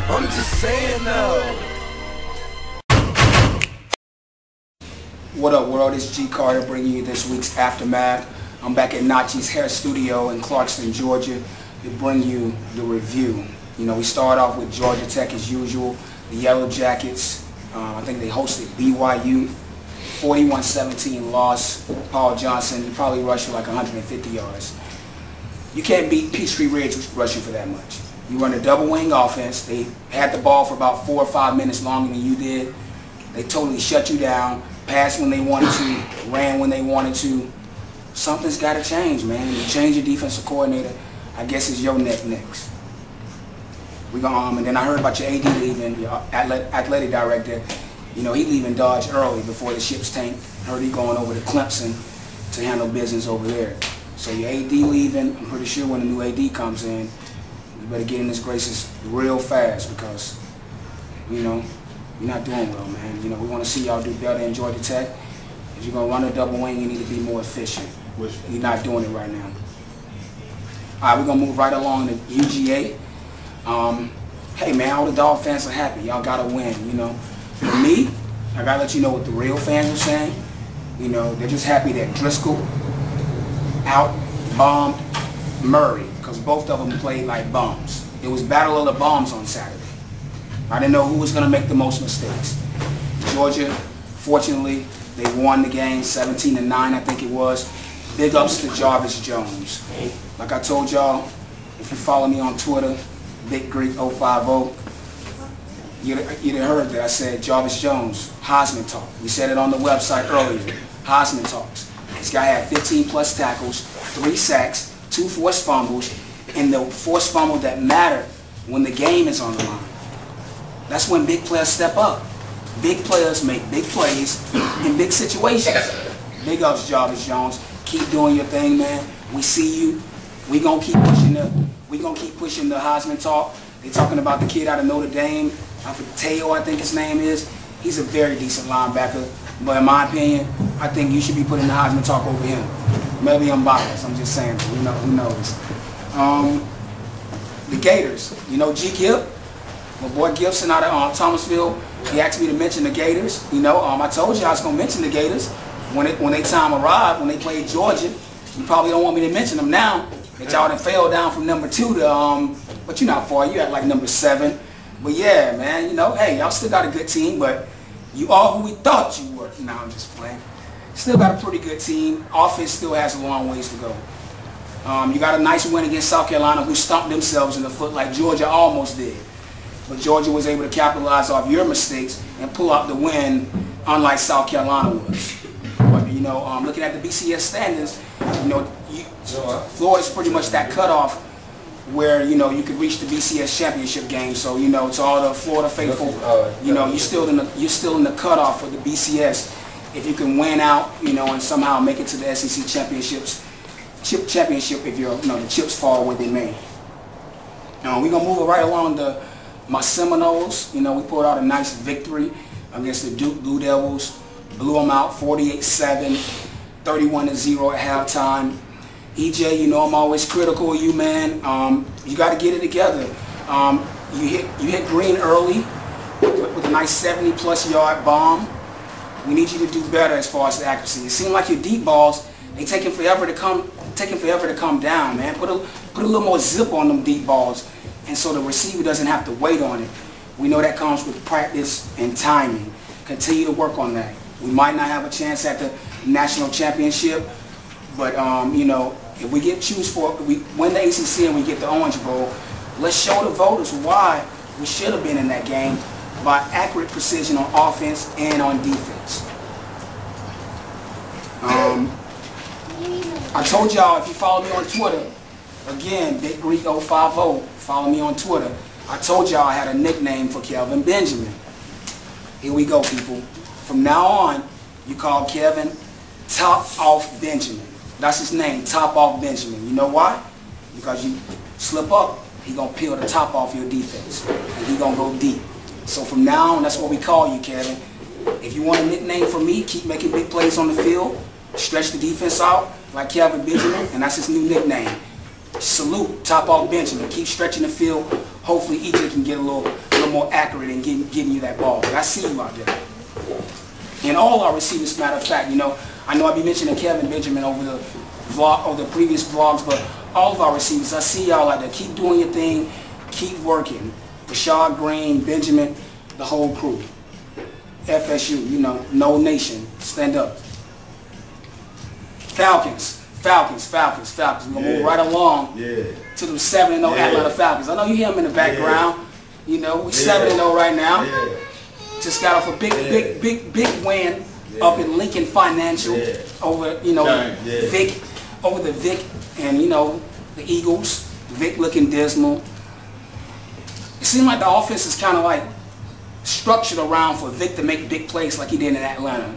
I'm just saying though. What up world, it's G Carter bringing you this week's Aftermath. I'm back at Nachi's hair studio in Clarkston, Georgia to bring you the review. You know, we start off with Georgia Tech as usual. The Yellow Jackets, I think they hosted BYU. 41-17 loss. Paul Johnson, he probably rushed for like 150 yards. You can't beat Peachtree Ridge rushing for that much. You run a double wing offense. They had the ball for about 4 or 5 minutes longer than you did. They totally shut you down. Passed when they wanted to, ran when they wanted to. Something's got to change, man. You change your defensive coordinator, I guess it's your next. We go and then I heard about your AD leaving, your athletic director. You know, he leaving Dodge early before the ship's tanked. Heard he going over to Clemson to handle business over there. So your AD leaving. I'm pretty sure when the new AD comes in, you better get in his graces real fast because, you know, you're not doing well, man. You know, we want to see y'all do better in Georgia Tech. If you're going to run a double wing, you need to be more efficient. You're not doing it right now. All right, we're going to move right along to UGA. Hey, man, all the Dog fans are happy. Y'all got to win, you know. For me, I got to let you know what the real fans are saying. You know, they're just happy that Driscoll out-bombed Murray because both of them played like bums. It was Battle of the Bombs on Saturday. I didn't know who was going to make the most mistakes. Georgia, fortunately, they won the game 17-9, I think it was. Big ups to Jarvis Jones. Like I told y'all, if you follow me on Twitter, Big Greg 050, you'd have heard that I said Jarvis Jones, Heisman talk. We said it on the website earlier, Heisman talks. This guy had 15 plus tackles, 3 sacks, 2 forced fumbles, and the forced fumble that mattered when the game is on the line. That's when big players step up. Big players make big plays in big situations. Big ups, Jarvis Jones. Keep doing your thing, man. We see you. We gonna keep pushing the Heisman talk. They talking about the kid out of Notre Dame, Teo, I think his name is. He's a very decent linebacker, but in my opinion, I think you should be putting the Heisman talk over him. Maybe I'm biased. I'm just saying. Who knows? The Gators. You know, G Gibb. My boy Gibson out of Thomasville, he asked me to mention the Gators. You know, I told you I was going to mention the Gators when they time arrived, when they played Georgia. You probably don't want me to mention them now that y'all done fell down from number 2 to, but you're not far. You're at like number 7. But yeah, man, you know, hey, y'all still got a good team, but you are who we thought you were. No, I'm just playing. Still got a pretty good team. Offense still has a long ways to go. You got a nice win against South Carolina, who stomped themselves in the foot like Georgia almost did. But Georgia was able to capitalize off your mistakes and pull out the win, unlike South Carolina was. But, you know, looking at the BCS standings, you know, Florida's pretty much that cutoff where, you know, you could reach the BCS championship game. So, you know, to all the Florida faithful, you know, you're still in the cutoff for the BCS. If you can win out, you know, and somehow make it to the SEC championship, if you're, you know, the chips fall where they may. We're gonna move it right along to my Seminoles. You know, we pulled out a nice victory against the Duke Blue Devils. Blew them out 48-7, 31-0 at halftime. EJ, you know I'm always critical of you, man. You got to get it together. You hit Green early with a nice 70-plus yard bomb. We need you to do better as far as the accuracy. It seems like your deep balls, they taking forever to come down, man. Put a little more zip on them deep balls, and so the receiver doesn't have to wait on it. We know that comes with practice and timing. Continue to work on that. We might not have a chance at the national championship, but you know, if we we win the ACC and we get the Orange Bowl, let's show the voters why we should have been in that game by accurate precision on offense and on defense. I told y'all, if you follow me on Twitter, again, Big Greg 050, follow me on Twitter. I told y'all I had a nickname for Kelvin Benjamin. Here we go, people. From now on, you call Kevin Top Off Benjamin. That's his name, Top Off Benjamin. You know why? Because you slip up, he gonna peel the top off your defense, and he gonna go deep. So from now on, that's what we call you, Kevin. If you want a nickname for me, keep making big plays on the field, stretch the defense out like Kelvin Benjamin, and that's his new nickname. Salute, Top Off Benjamin. Keep stretching the field. Hopefully EJ can get a little little more accurate in getting you that ball. I see you out there. And all our receivers, matter of fact, you know, I know I be mentioning Kevin Benjamin over the vlog or the previous vlogs, but all of our receivers, I see y'all out there. Keep doing your thing, keep working. Rashad Green, Benjamin, the whole crew. FSU, you know, no nation, stand up. Falcons. We're gonna move right along to the 7-0 Atlanta Falcons. I know you hear them in the background. You know, we 7-0 right now. Just got off a big win up in Lincoln Financial over, you know, Vic, over the Vic, and you know, the Eagles. Vic looking dismal. It seems like the offense is kind of like structured around for Vic to make big plays like he did in Atlanta.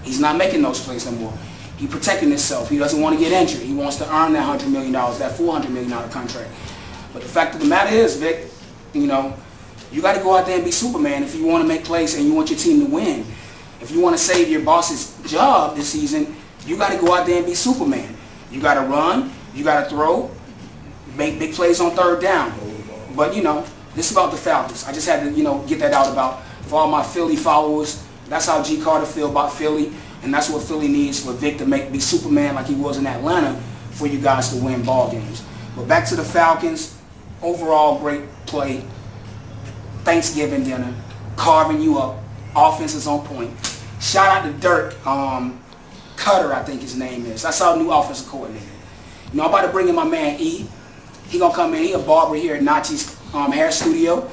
He's not making those plays no more. He's protecting himself. He doesn't want to get injured. He wants to earn that $100 million, that $400 million contract. But the fact of the matter is, Vic, you know, you got to go out there and be Superman if you want to make plays and you want your team to win. If you want to save your boss's job this season, you got to go out there and be Superman. You got to run, you got to throw, make big plays on third down. But, you know, this is about the Falcons. I just had to, you know, get that out about for all my Philly followers. That's how G. Carter feel about Philly. And that's what Philly needs for Vic to be Superman like he was in Atlanta for you guys to win ball games. But back to the Falcons. Overall, great play. Thanksgiving dinner. Carving you up. Offense is on point. Shout out to Dirk Cutter, I think his name is. That's our new offensive coordinator. You know, I'm about to bring in my man E. He gonna come in. He a barber here at Nachi's hair studio.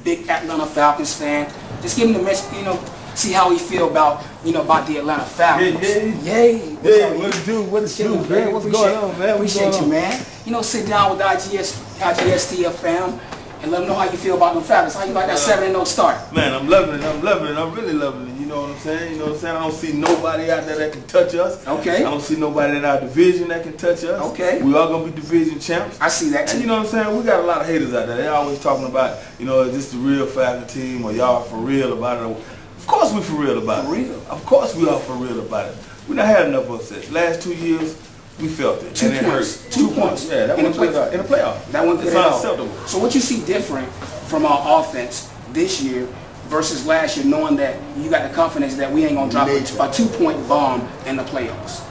Big Atlanta Falcons fan. Just give him the message, you know, see how he feel about, you know, about the Atlanta Falcons. Yay. What it do, man? What's going on, man? Appreciate you, man. You know, sit down with IJST fam and let them know how you feel about them Falcons. How you like that 7-0 start? Man, I'm loving it. I'm really loving it. You know what I'm saying? You know what I'm saying? I don't see nobody out there that can touch us. Okay. I don't see nobody in our division that can touch us. Okay. We all gonna be division champs. I see that too. And you know what I'm saying? We got a lot of haters out there. They always talking about, you know, is this the real Falcon team or y'all for real about it? Of course we for real about it. For real. Of course we are for real about it. We done had enough upsets. Last 2 years, we felt it. 2 points. 2 points. Yeah, that wasn't good in the playoff. That wasn't good at all. Unacceptable. So what you see different from our offense this year versus last year, knowing that you got the confidence that we ain't gonna drop a 2-point bomb in the playoffs?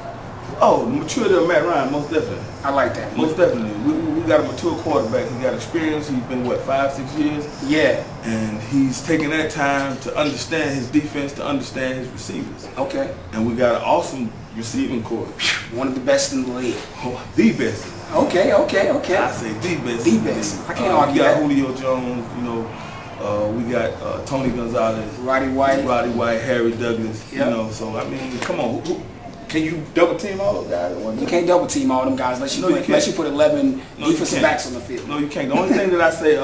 Oh, the maturity of Matt Ryan, most definitely. I like that. Most definitely. We got a mature quarterback. He got experience. He's been, what, 5-6 years? Yeah. And he's taking that time to understand his defense, to understand his receivers. Okay. And we got an awesome receiving corps. One of the best in the league. Oh, the best. Okay. I say the best. The best. I can't argue that. We got Julio Jones, you know. We got Tony Gonzalez. Roddy White. Harry Douglas. Yep. You know, so, I mean, come on. Can you double team all those guys? You can't double team all them guys unless you put 11 defensive backs on the field. No, you can't. The only thing that I say,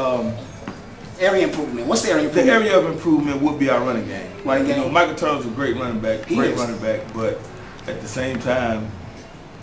area improvement. What's the area improvement? The area of improvement would be our running game. Running game. You know, Michael Turner's a great running back, running back, but at the same time,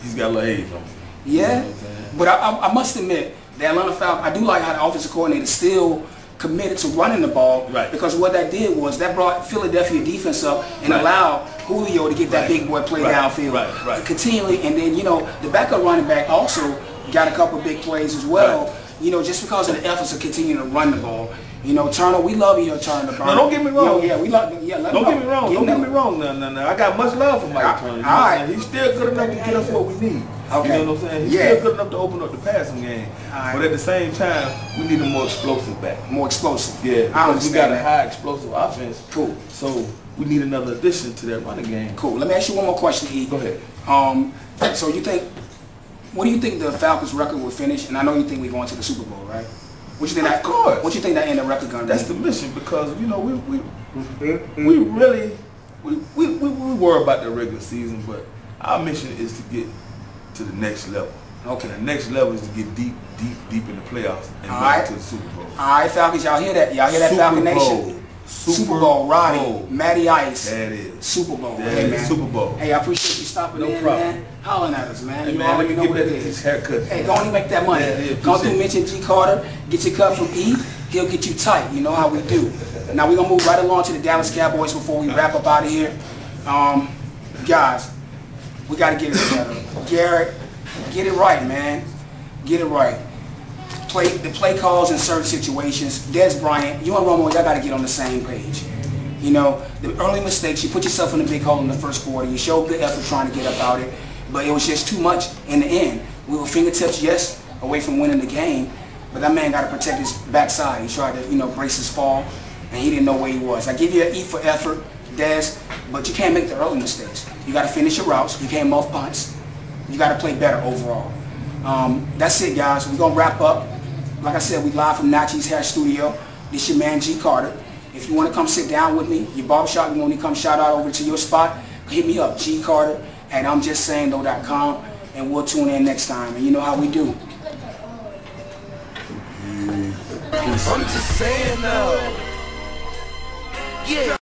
he's got a little age on him. Yeah, you know but I must admit, the Atlanta Falcons, I do like how the offensive coordinator still committed to running the ball, because what that did was that brought Philadelphia defense up and allowed Julio to get that big boy play downfield continually. And then, you know, the backup running back also got a couple big plays as well, you know, just because of the efforts of continuing to run the ball. You know, Turner, we love you, Turner. No, don't get me wrong. You know, we love. Yeah, don't get me wrong. Don't get me wrong. No. I got much love for Mike Turner. You know, he's still good enough to get us what we need. Okay. You know what I'm saying? He's still good enough to open up the passing game. But at the same time, we need a more explosive back. More explosive. Yeah. I understand. We got a high explosive offense. Cool. So we need another addition to that running game. Cool. Let me ask you one more question, E. Go ahead. So what do you think the Falcons' record will finish? And I know you think we're going to the Super Bowl, right? What you think of course. What you think that end of record going to be? That's the mission, because you know we really worry about the regular season, but our mission is to get to the next level. Okay. The next level is to get deep in the playoffs and get to the Super Bowl. All right, Falcons, y'all hear that? Y'all hear that, Falcon Nation? Super Bowl, Roddy, Matty Ice. That is. Super Bowl. Hey, man. Super Bowl. Hey, I appreciate you stopping in, man. Hollering at us, man. Hey, you man, already know what it is. Haircut. Hey, go on and make that money. Go through mention G. Carter, get your cut from E. He'll get you tight. You know how we do. Now we're going to move right along to the Dallas Cowboys before we wrap up out of here. Guys, we got to get it together. Garrett, get it right, man. Get it right. the play calls in certain situations. Des Bryant, you and Romo, y'all got to get on the same page. You know, the early mistakes, you put yourself in a big hole in the first quarter. You showed good effort trying to get up out it, but it was just too much in the end. We were fingertips, yes, away from winning the game, but that man got to protect his backside. He tried to, you know, brace his fall, and he didn't know where he was. I give you an E for effort, Des, but you can't make the early mistakes. You got to finish your routes. You can't muff punts. You got to play better overall. That's it, guys. We're going to wrap up. Like I said, we live from Nachi's Hair Studio. This your man, G. Carter. If you want to come sit down with me, your barbershop, you want to come shout out over to your spot, hit me up, G. Carter at IJST.com, and we'll tune in next time. And you know how we do. I'm just saying now. Yeah.